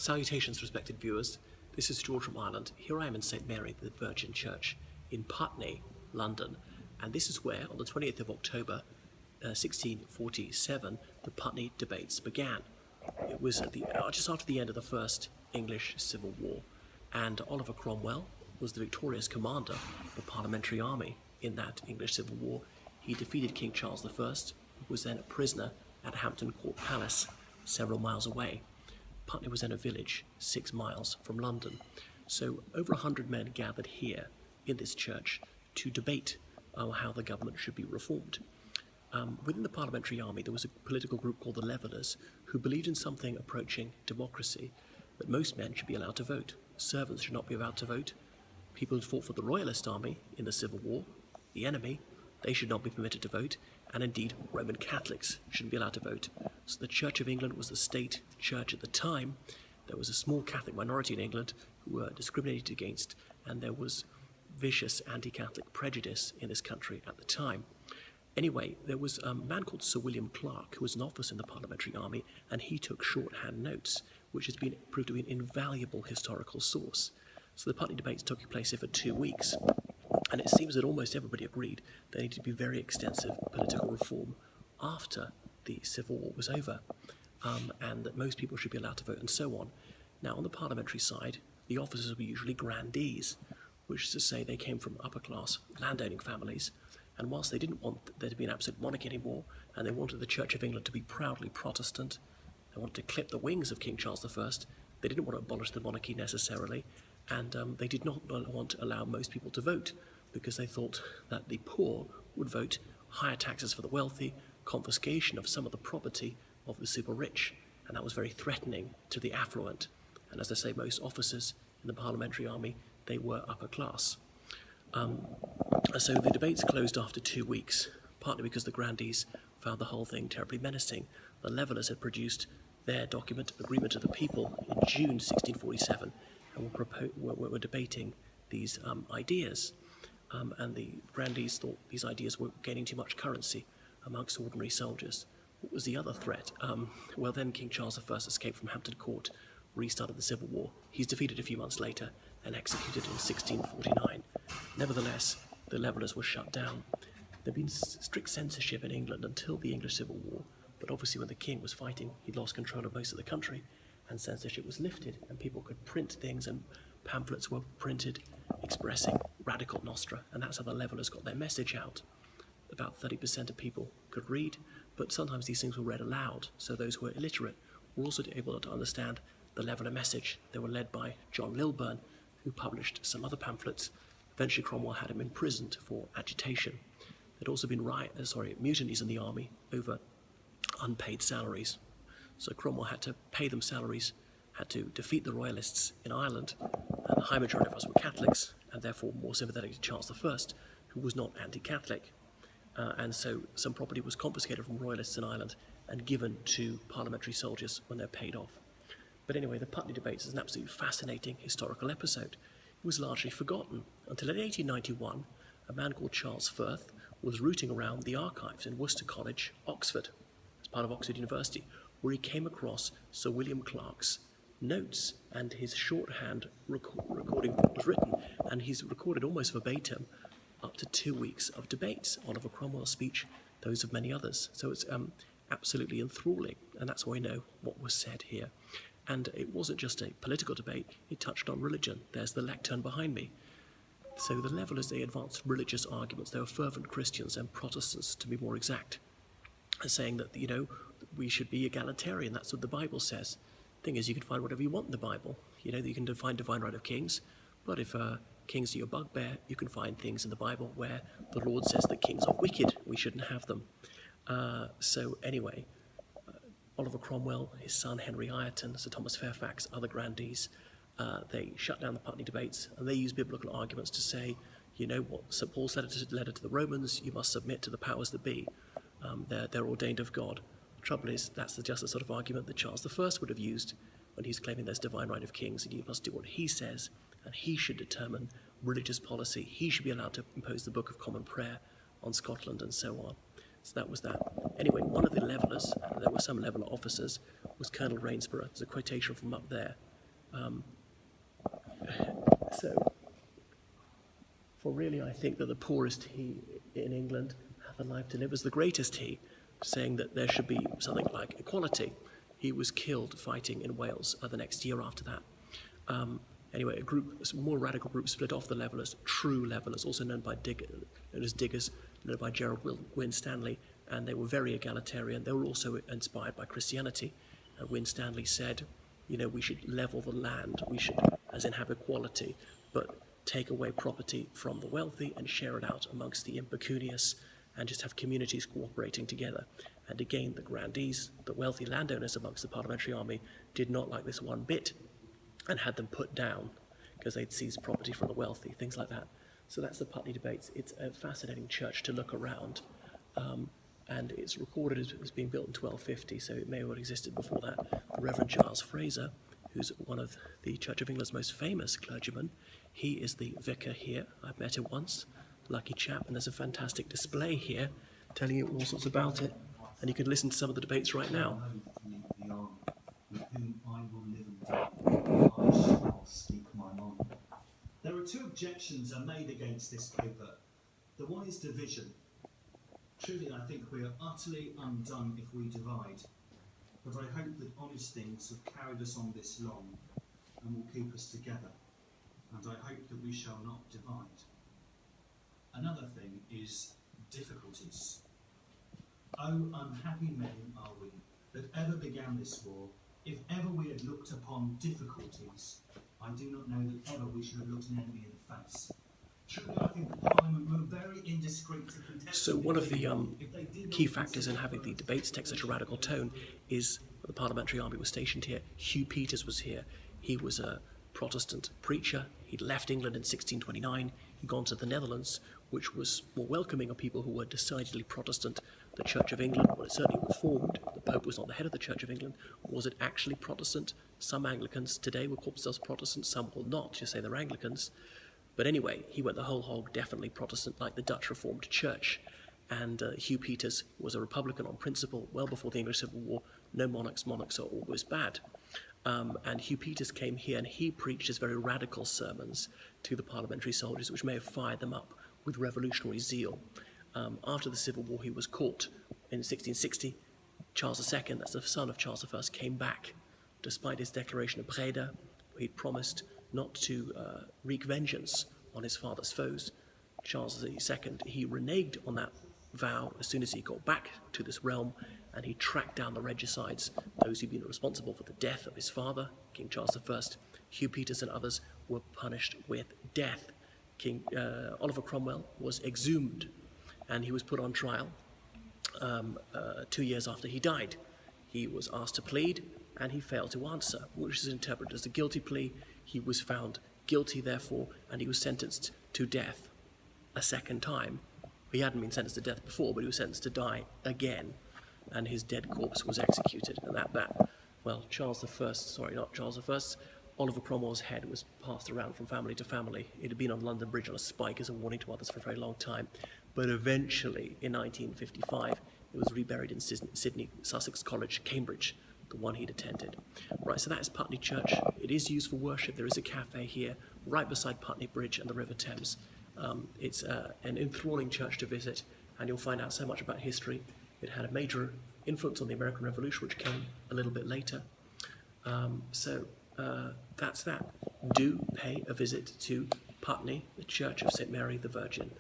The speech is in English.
Salutations, respected viewers. This is George from Ireland. Here I am in St Mary, the Virgin Church, in Putney, London. And this is where, on the 20th of October, 1647, the Putney Debates began. It was just after the end of the First English Civil War, and Oliver Cromwell was the victorious commander of the Parliamentary army in that English Civil War. He defeated King Charles I, who was then a prisoner at Hampton Court Palace, several miles away. Putney was then a village 6 miles from London. So over 100 men gathered here in this church to debate how the government should be reformed. Within the Parliamentary army, there was a political group called the Levellers who believed in something approaching democracy, that most men should be allowed to vote. Servants should not be allowed to vote. People who fought for the Royalist army in the Civil War, the enemy, they should not be permitted to vote, and indeed Roman Catholics shouldn't be allowed to vote. So the Church of England was the state church at the time. There was a small Catholic minority in England who were discriminated against, and there was vicious anti-Catholic prejudice in this country at the time. Anyway, there was a man called Sir William Clarke, who was an officer in the Parliamentary army, and he took shorthand notes, which has been proved to be an invaluable historical source. So the Putney Debates took place here for 2 weeks, and it seems that almost everybody agreed there needed to be very extensive political reform after the Civil War was over, and that most people should be allowed to vote and so on. Now, on the parliamentary side, the officers were usually Grandees, which is to say they came from upper-class landowning families, and whilst they didn't want there to be an absolute monarchy anymore, and they wanted the Church of England to be proudly Protestant, they wanted to clip the wings of King Charles I, they didn't want to abolish the monarchy necessarily, and they did not want to allow most people to vote, because they thought that the poor would vote higher taxes for the wealthy, confiscation of some of the property of the super rich, and that was very threatening to the affluent. And as I say, most officers in the Parliamentary army, they were upper class. So the debates closed after 2 weeks, partly because the Grandees found the whole thing terribly menacing. The Levellers had produced their document, Agreement of the People, in June 1647, and were debating these ideas. And the Grandees thought these ideas were gaining too much currency amongst ordinary soldiers. What was the other threat? Well, then King Charles I escaped from Hampton Court, restarted the Civil War. He's defeated a few months later and executed in 1649. Nevertheless, the Levellers were shut down. There'd been strict censorship in England until the English Civil War, but obviously when the king was fighting, he'd lost control of most of the country, and censorship was lifted, and people could print things, and pamphlets were printed expressing radical nostra, and that's how the Levellers got their message out. About 30% of people could read, but sometimes these things were read aloud, so those who were illiterate were also able to understand the Leveller message. They were led by John Lilburne, who published some other pamphlets. Eventually Cromwell had him imprisoned for agitation. There'd also been mutinies in the army over unpaid salaries. So Cromwell had to pay them salaries, had to defeat the Royalists in Ireland, and the high majority of us were Catholics, and therefore more sympathetic to Charles I, who was not anti-Catholic. And so some property was confiscated from Royalists in Ireland and given to parliamentary soldiers when they're paid off. But anyway, the Putney Debates is an absolutely fascinating historical episode. It was largely forgotten until in 1891, a man called Charles Firth was rooting around the archives in Worcester College, Oxford, as part of Oxford University, where he came across Sir William Clarke's notes and his shorthand recording what was written, and he's recorded almost verbatim up to 2 weeks of debates, Oliver Cromwell's speech, those of many others. So it's absolutely enthralling, and that's why we know what was said here. And it wasn't just a political debate, it touched on religion. There's the lectern behind me. So the Levellers, they advanced religious arguments. They were fervent Christians and Protestants, to be more exact, saying that, we should be egalitarian. That's what the Bible says. Thing is, you can find whatever you want in the Bible. You can define divine right of kings, but if kings are your bugbear, you can find things in the Bible where the Lord says that kings are wicked. We shouldn't have them. So anyway, Oliver Cromwell, his son Henry Ireton, Sir Thomas Fairfax, other Grandees, they shut down the Putney Debates, and they used biblical arguments to say, what St. Paul said in his letter to the Romans, you must submit to the powers that be. They're ordained of God. The trouble is, that's just the sort of argument that Charles I would have used when he's claiming there's divine right of kings, and you must do what he says, and he should determine religious policy. He should be allowed to impose the Book of Common Prayer on Scotland and so on. So that was that. Anyway, one of the Levellers, and there were some Leveller officers, was Colonel Rainsborough. There's a quotation from up there. So, for really, I think that the poorest he in England hath a life to live as the greatest he, saying that there should be something like equality. He was killed fighting in Wales the next year after that. Anyway, a more radical group split off the Levellers, true Levellers, also known as Diggers, led by Gerald Winstanley, and they were very egalitarian. They were also inspired by Christianity. And Winstanley said, we should level the land, we should, as in have equality, but take away property from the wealthy and share it out amongst the impecunious, and just have communities cooperating together. And again, the Grandees, the wealthy landowners amongst the Parliamentary army, did not like this one bit, and had them put down because they'd seized property from the wealthy, things like that. So that's the Putney Debates. It's a fascinating church to look around, and it's recorded as being built in 1250, so it may have existed before that. The Reverend Giles Fraser, who's one of the Church of England's most famous clergymen, he is the vicar here. I've met him once, lucky chap, and there's a fantastic display here telling you all sorts about it, and you can listen to some of the debates right now. With whom I will live and die, I shall speak my mind. There are two objections are made against this paper. The one is division. Truly, I think we are utterly undone if we divide. But I hope that honest things have carried us on this long and will keep us together. And I hope that we shall not divide. Another thing is difficulties. Oh, unhappy men are we that ever began this war. If ever we had looked upon difficulties, I do not know that ever we should have looked an enemy in the face. Truly, I think the Parliament were very indiscreet to contest. So one of the key factors in having the debates take such a radical tone is the Parliamentary army was stationed here. Hugh Peters was here. He was a Protestant preacher. He'd left England in 1629. He'd gone to the Netherlands, which was more welcoming of people who were decidedly Protestant. The Church of England, well, it certainly reformed. The Pope was not the head of the Church of England. Was it actually Protestant? Some Anglicans today will call themselves Protestants, some will not, just say they're Anglicans. But anyway, he went the whole hog, definitely Protestant, like the Dutch Reformed Church. And Hugh Peters was a Republican on principle, well before the English Civil War. No monarchs are always bad. And Hugh Peters came here and he preached his very radical sermons to the parliamentary soldiers, which may have fired them up with revolutionary zeal. After the Civil War, he was caught in 1660. Charles II, that's the son of Charles I, came back, despite his declaration of Breda, where he'd promised not to wreak vengeance on his father's foes. Charles II, he reneged on that vow as soon as he got back to this realm, and he tracked down the regicides, those who'd been responsible for the death of his father, King Charles I. Hugh Peters and others were punished with death. King Oliver Cromwell was exhumed, and he was put on trial 2 years after he died. He was asked to plead, and he failed to answer, which is interpreted as a guilty plea. He was found guilty, therefore, and he was sentenced to death a second time. He hadn't been sentenced to death before, but he was sentenced to die again, and his dead corpse was executed. And Oliver Cromwell's head was passed around from family to family. It had been on London Bridge on a spike as a warning to others for a very long time. But eventually, in 1955, it was reburied in Sydney, Sussex College, Cambridge, the one he'd attended. Right, so that is Putney Church. It is used for worship. There is a cafe here, right beside Putney Bridge and the River Thames. It's an enthralling church to visit, and you'll find out so much about history. It had a major influence on the American Revolution, which came a little bit later. That's that. Do pay a visit to Putney, the Church of St. Mary the Virgin.